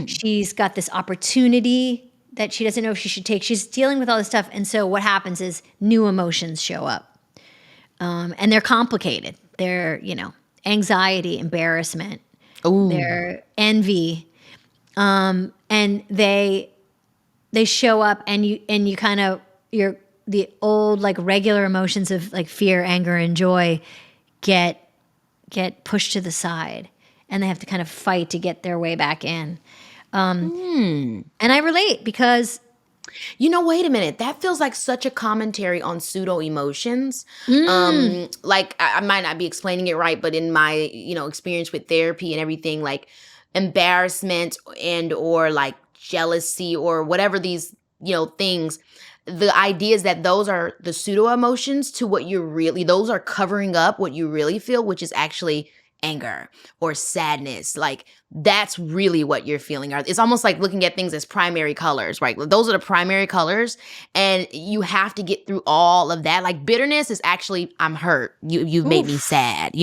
She's got this opportunity that she doesn't know if she should take. She's dealing with all this stuff. And so what happens is new emotions show up. And they're complicated. They're, anxiety, embarrassment, they're envy. And they show up and you kind of, the old like regular emotions of like fear, anger, and joy get pushed to the side, and they have to kind of fight to get their way back in. And I relate because Wait a minute. That feels like such a commentary on pseudo emotions. Like I might not be explaining it right, but in my, experience with therapy and everything, like embarrassment and or like jealousy or whatever these, things, the idea is that those are the pseudo emotions to what those are covering up what you really feel, which is actually anger or sadness. Like that's really what you're feeling. It's almost like looking at things as primary colors, right? Those are the primary colors, and you have to get through all of that. Like bitterness is actually, I'm hurt. You've made me sad.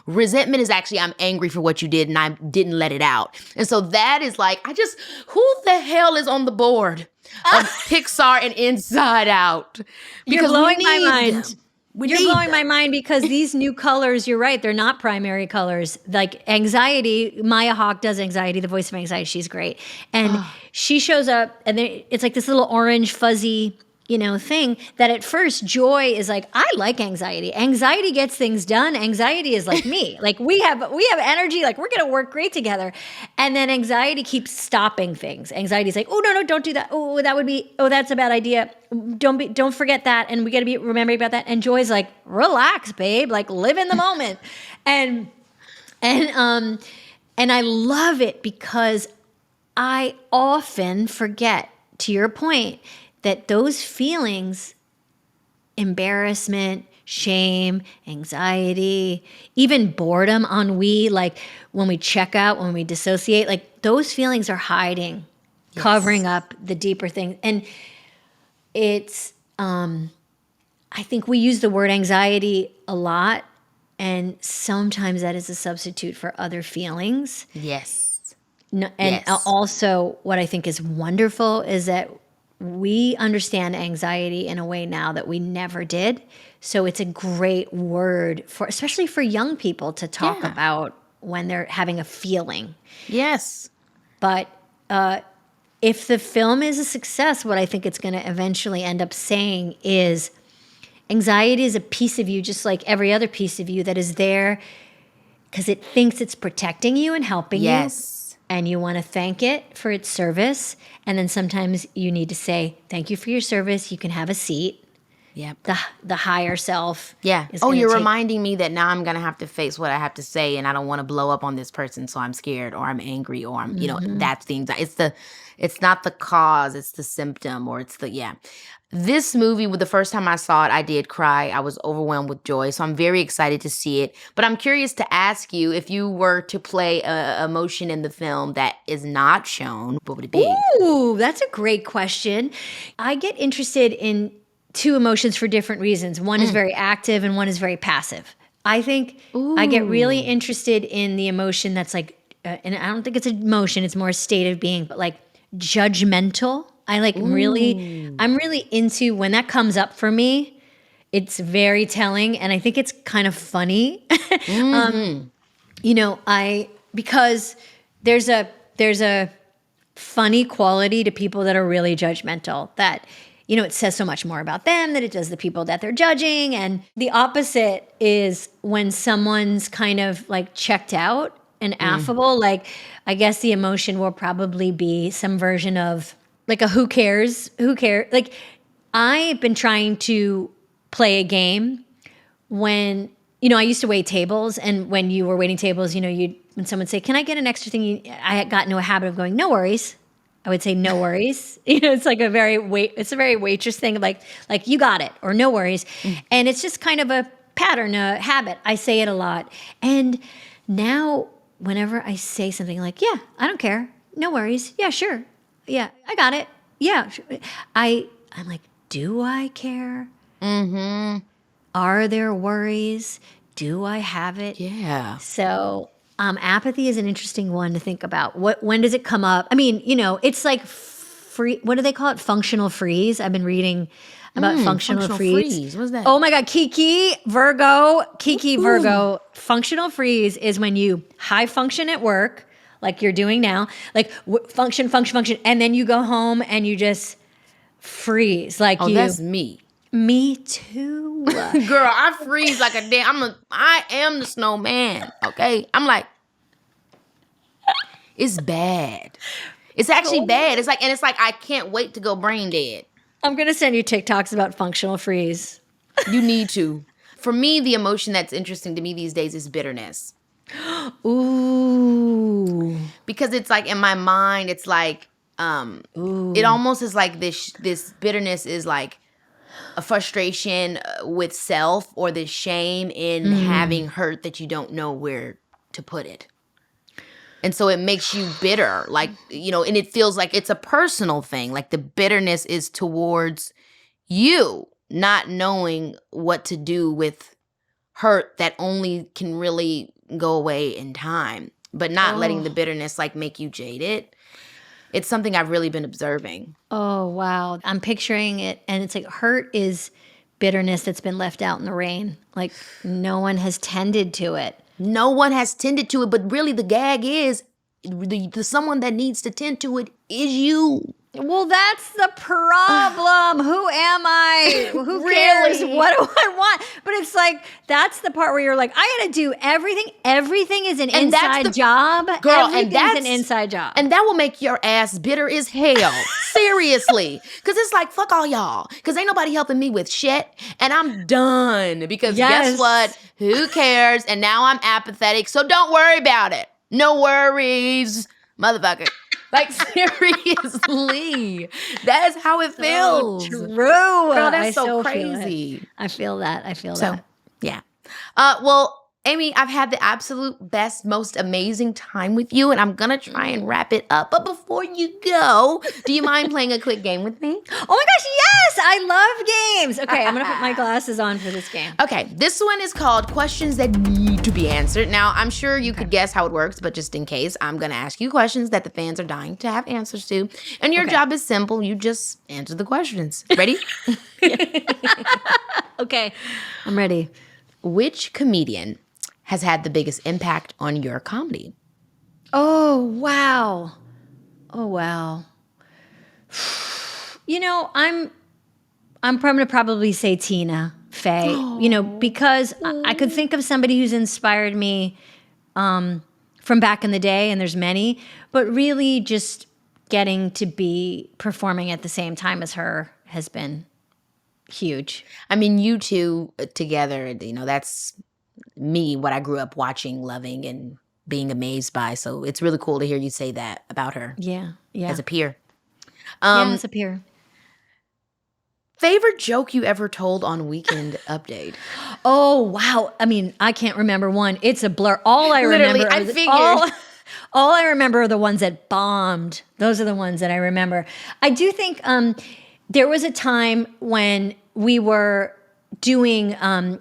Resentment is actually, I'm angry for what you did and I didn't let it out. And so that is like, who the hell is on the board of Pixar and Inside Out? you're blowing my mind. Them. You're blowing my mind because these new colors, you're right, they're not primary colors. Like anxiety, Maya Hawke does anxiety, the voice of anxiety, she's great. And she shows up and it's like this little orange fuzzy, thing that at first joy is like, I like anxiety. Anxiety gets things done. Anxiety is like me. Like we have energy, like we're going to work great together. And then anxiety keeps stopping things. Anxiety is like, oh no, don't do that. Oh, that's a bad idea. Don't forget that. And we got to be remembering about that. And joy's like, relax, babe, like live in the moment. And I love it because I often forget, to your point, that those feelings, embarrassment, shame, anxiety, even boredom, ennui, like when we check out, when we dissociate, like those feelings are hiding, covering up the deeper things. And it's, I think we use the word anxiety a lot, and sometimes that is a substitute for other feelings. Yes. No, and also what I think is wonderful is that we understand anxiety in a way now that we never did. So it's a great word especially for young people to talk about when they're having a feeling. Yes. But if the film is a success, what I think it's going to eventually end up saying is anxiety is a piece of you, just like every other piece of you, that is there because it thinks it's protecting you and helping you. Yes. And you want to thank it for its service. And then sometimes you need to say, thank you for your service. You can have a seat. Yep. The higher self. Yeah. You're reminding me that now I'm going to have to face what I have to say, and I don't want to blow up on this person, so I'm scared or I'm angry or I'm, that's the anxiety. It's not the cause, it's the symptom, or it's This movie, the first time I saw it, I did cry. I was overwhelmed with joy. So I'm very excited to see it. But I'm curious to ask you, if you were to play a emotion in the film that is not shown, what would it be? Ooh, that's a great question. I get interested in two emotions for different reasons. One is very active and one is very passive. I think I get really interested in the emotion that's like, and I don't think it's an emotion, it's more a state of being, but like judgmental. I'm really into when that comes up for me. It's very telling, and I think it's kind of funny. Because there's a funny quality to people that are really judgmental that, it says so much more about them than it does the people that they're judging. And the opposite is when someone's kind of like checked out and affable. Like, I guess the emotion will probably be some version of like a who cares? Like, I've been trying to play a game when, I used to wait tables, and when you were waiting tables, when someone would say, can I get an extra thing? I had gotten into a habit of going, no worries. I would say, no worries. It's like a very waitress thing, like you got it, or no worries. And it's just kind of a pattern, a habit. I say it a lot. And now whenever I say something like, yeah, I don't care, no worries, yeah, sure. Yeah, I got it. Yeah. I'm like, do I care? Are there worries? Do I have it? Yeah. So apathy is an interesting one to think about. When does it come up? I mean, it's like free. What do they call it? Functional freeze. I've been reading about functional freeze. What's that? Oh my God, Keke Virgo. Functional freeze is when you high function at work, like you're doing now, like function, and then you go home and you just freeze. Like that's me. Me too. Girl, I freeze like a damn. I am the snowman. Okay, I'm like, it's bad. It's actually bad. It's like I can't wait to go brain dead. I'm gonna send you TikToks about functional freeze. You need to. For me, the emotion that's interesting to me these days is bitterness. Ooh. Because it's like in my mind, it's like it almost is like this bitterness is like a frustration with self or the shame in having hurt that you don't know where to put it. And so it makes you bitter, like, and it feels like it's a personal thing. Like the bitterness is towards you not knowing what to do with hurt that only can really go away in time, but not letting the bitterness like make you jaded. It's something I've really been observing. Oh, wow. I'm picturing it, and it's like hurt is bitterness that's been left out in the rain. Like no one has tended to it. No one has tended to it, but really the gag is the someone that needs to tend to it is you. Well, that's the problem. Who am I? Who cares? Really? What do I want? But it's like, that's the part where you're like, I got to do everything. Everything is an And that's inside the- job. Girl, and Everything's an inside job. And that will make your ass bitter as hell. Seriously. Because it's like, fuck all y'all. Because ain't nobody helping me with shit. And I'm done. Because guess what? Who cares? And now I'm apathetic. So don't worry about it. No worries. Motherfucker. Like, seriously. That is how it feels. True. Girl, that's I so feel crazy. it. I feel that. So, yeah. Well, Amy, I've had the absolute best, most amazing time with you, and I'm going to try and wrap it up. But before you go, do you mind playing a quick game with me? Oh my gosh, yes! I love games. Okay, I'm going to put my glasses on for this game. Okay, this one is called Questions That Need to Be Answered. Now, I'm sure you could guess how it works, but just in case, I'm going to ask you questions that the fans are dying to have answers to. And your job is simple. You just answer the questions. Ready? Okay, I'm ready. Which comedian has had the biggest impact on your comedy? Oh, wow. I'm going to probably say Tina Fey, because I could think of somebody who's inspired me from back in the day, and there's many, but really just getting to be performing at the same time as her has been huge. I mean, you two together, that's me, what I grew up watching, loving, and being amazed by. So it's really cool to hear you say that about her. Yeah. As a peer. As a peer. Favorite joke you ever told on Weekend Update? Oh, wow. I mean, I can't remember one. It's a blur. All I Literally, remember I are figured. all I remember are the ones that bombed. Those are the ones that I remember. I do think there was a time when we were doing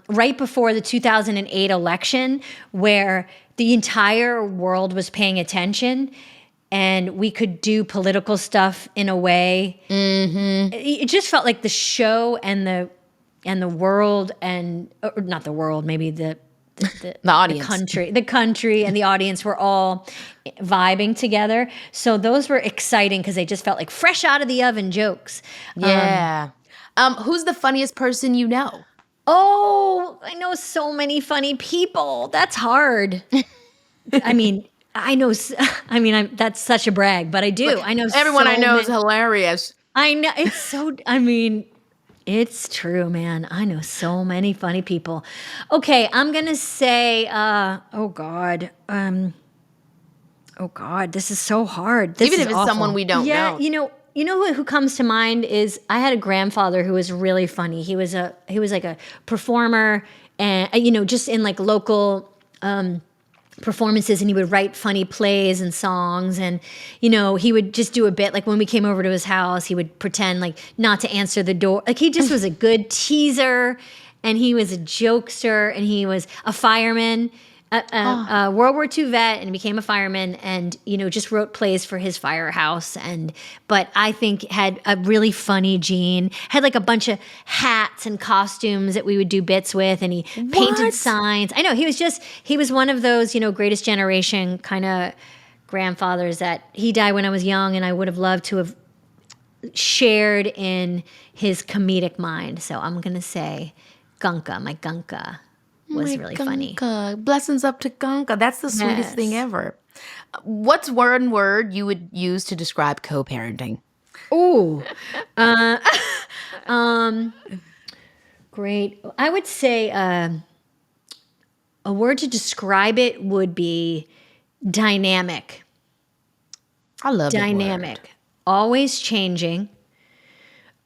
right before the 2008 election where the entire world was paying attention and we could do political stuff in a way. Mm-hmm. It just felt like the show and the world and or not the world, maybe the audience, the country and the audience were all vibing together. So those were exciting because they just felt like fresh out of the oven jokes. Yeah. Who's the funniest person you know? Oh, I know so many funny people. That's hard. I mean, that's such a brag, but I do. I know everyone I know is hilarious. I know. It's true, man. I know so many funny people. Okay, I'm going to say, oh God, this is so hard. Even if it's awful. someone we don't know. You know who comes to mind is I had a grandfather who was really funny. He was like a performer and just in like local performances, and he would write funny plays and songs, and he would just do a bit, like when we came over to his house, he would pretend like not to answer the door. Like, he just was a good teaser, and he was a jokester, and he was a fireman, a World War II vet, and became a fireman, and just wrote plays for his firehouse. But I think had a really funny gene, had like a bunch of hats and costumes that we would do bits with, and he painted signs. I know, he was one of those greatest generation kind of grandfathers that he died when I was young, and I would have loved to have shared in his comedic mind. So I'm gonna say Gunka, my Gunka was really funny. Blessings up to Gunka. That's the sweetest thing ever. What's one word you would use to describe co-parenting? Ooh. Great. I would say a word to describe it would be dynamic. I love dynamic. Word. Always changing,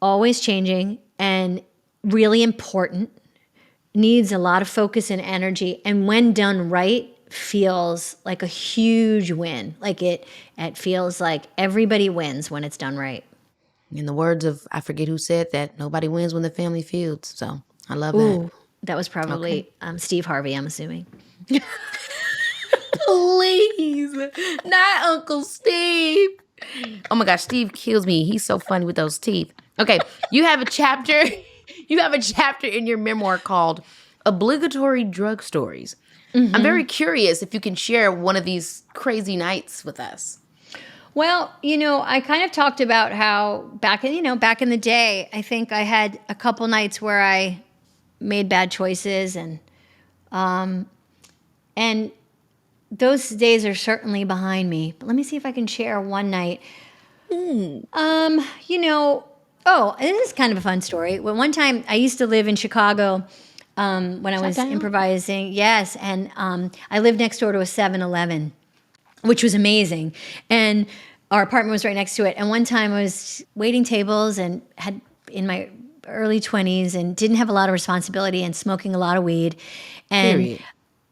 and really important. Needs a lot of focus and energy, and when done right, feels like a huge win. Like it feels like everybody wins when it's done right. In the words of, I forget who said that, nobody wins when the family feuds. So I love that. That was probably Steve Harvey, I'm assuming. Please, not Uncle Steve. Oh my gosh, Steve kills me. He's so funny with those teeth. Okay, you have a chapter. You have a chapter in your memoir called Obligatory Drug Stories. Mm-hmm. I'm very curious if you can share one of these crazy nights with us. Well, I kind of talked about how back in the day, I think I had a couple nights where I made bad choices, and those days are certainly behind me. But let me see if I can share one night. Oh, this is kind of a fun story. Well, one time I used to live in Chicago when I was improvising. Yes, and I lived next door to a 7-Eleven, which was amazing. And our apartment was right next to it. And one time I was waiting tables and had in my early 20s and didn't have a lot of responsibility and smoking a lot of weed. And Period.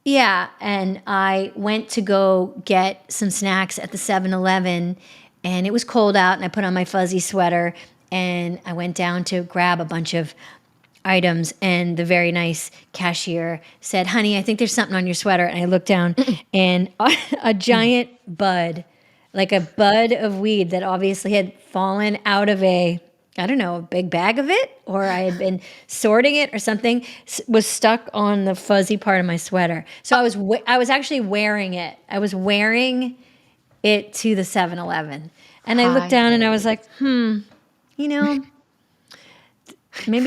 Yeah, and I went to go get some snacks at the 7-Eleven, and it was cold out, and I put on my fuzzy sweater, and I went down to grab a bunch of items, and the very nice cashier said, "Honey, I think there's something on your sweater." And I looked down, and a giant bud, like a bud of weed that obviously had fallen out of a big bag of it, or I had been sorting it or something, was stuck on the fuzzy part of my sweater. So I was actually wearing it. I was wearing it to the 7-Eleven. And I looked down and I was like, maybe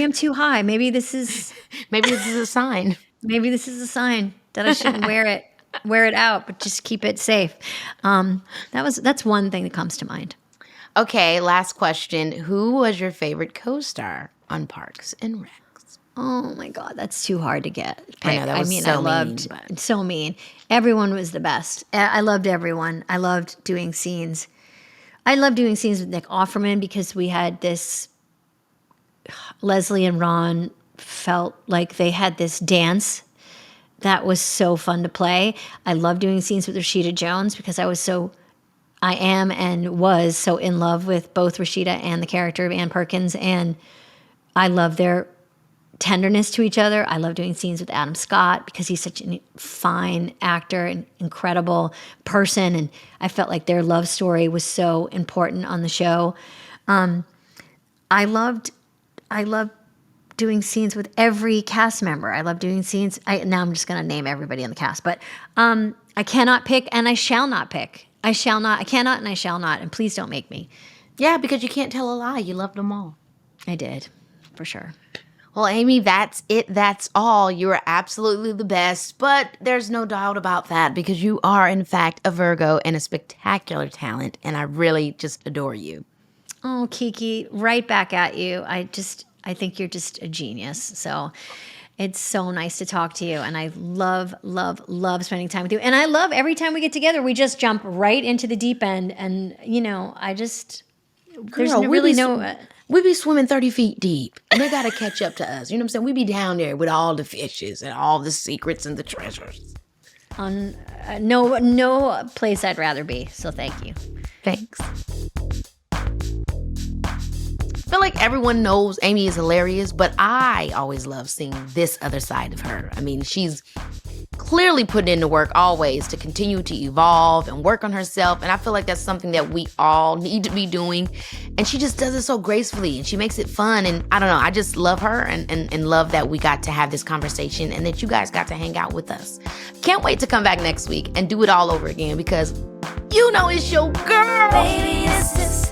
I'm too high. Maybe this is a sign. Maybe this is a sign that I shouldn't wear it out, but just keep it safe. That's one thing that comes to mind. Okay, last question. Who was your favorite co-star on Parks and Recs? Oh my God, that's too hard to get. I know, that was so mean. Everyone was the best. I loved everyone. I loved doing scenes. I loved doing scenes with Nick Offerman because we had this, Leslie and Ron felt like they had this dance that was so fun to play. I loved doing scenes with Rashida Jones because I am and was so in love with both Rashida and the character of Ann Perkins, and I love their tenderness to each other. I love doing scenes with Adam Scott because he's such a fine actor and incredible person, and I felt like their love story was so important on the show. I loved doing scenes with every cast member. I love doing scenes. Now I'm just going to name everybody in the cast, but I cannot pick, and I shall not pick. I cannot and I shall not, and please don't make me. Yeah, because you can't tell a lie. You loved them all. I did, for sure. Well, Amy, that's it. That's all. You are absolutely the best, but there's no doubt about that because you are, in fact, a Virgo and a spectacular talent, and I really just adore you. Oh, Keke, right back at you. I think you're just a genius, so... It's so nice to talk to you, and I love, love, love spending time with you. And I love every time we get together, we just jump right into the deep end. And, we be swimming 30 feet deep, and they got to catch up to us. You know what I'm saying? We be down there with all the fishes and all the secrets and the treasures. on no place I'd rather be. So thank you. Thanks. I feel like everyone knows Amy is hilarious, but I always love seeing this other side of her. I mean, she's clearly putting in the work always to continue to evolve and work on herself. And I feel like that's something that we all need to be doing. And she just does it so gracefully and she makes it fun. And I don't know, I just love her and love that we got to have this conversation and that you guys got to hang out with us. Can't wait to come back next week and do it all over again because you know it's your girl. Baby, this is